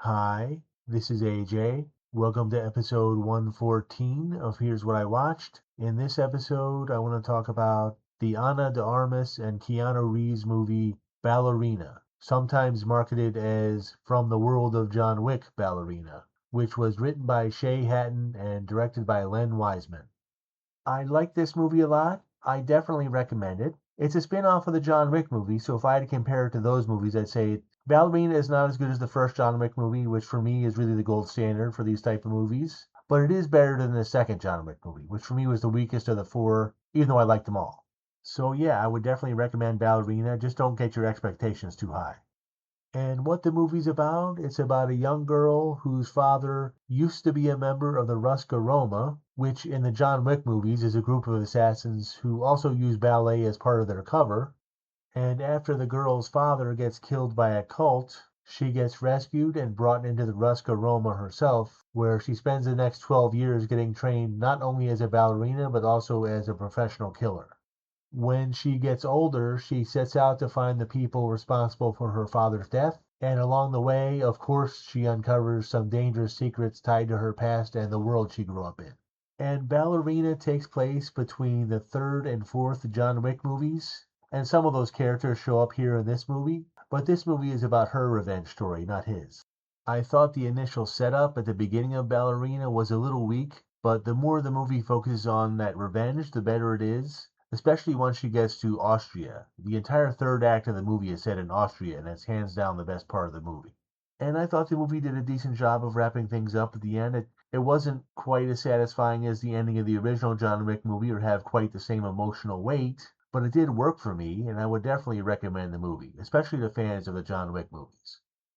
Hi, this is AJ. Welcome to episode 114 of Here's What I Watched. In this episode, I want to talk about the Ana de Armas and Keanu Reeves movie Ballerina, sometimes marketed as From the World of John Wick Ballerina, which was written by Shay Hatten and directed by Len Wiseman. I like this movie a lot. I definitely recommend it. It's a spin-off of the John Wick movie, so if I had to compare it to those movies, I'd say Ballerina is not as good as the first John Wick movie, which for me is really the gold standard for these type of movies. But it is better than the second John Wick movie, which for me was the weakest of the four, even though I liked them all. So yeah, I would definitely recommend Ballerina. Just don't get your expectations too high. And what the movie's about, it's about a young girl whose father used to be a member of the Ruska Roma, which in the John Wick movies is a group of assassins who also use ballet as part of their cover. And after the girl's father gets killed by a cult, she gets rescued and brought into the Ruska Roma herself, where she spends the next 12 years getting trained not only as a ballerina but also as a professional killer. When she gets older, she sets out to find the people responsible for her father's death, and along the way, of course, she uncovers some dangerous secrets tied to her past and the world she grew up in. And Ballerina takes place between the third and fourth John Wick movies, and some of those characters show up here in this movie, but this movie is about her revenge story, not his. I thought the initial setup at the beginning of Ballerina was a little weak, but the more the movie focuses on that revenge, the better it is. Especially once she gets to Austria. The entire third act of the movie is set in Austria, and that's hands down the best part of the movie. And I thought the movie did a decent job of wrapping things up at the end. It wasn't quite as satisfying as the ending of the original John Wick movie or have quite the same emotional weight, but it did work for me, and I would definitely recommend the movie, especially to fans of the John Wick movies.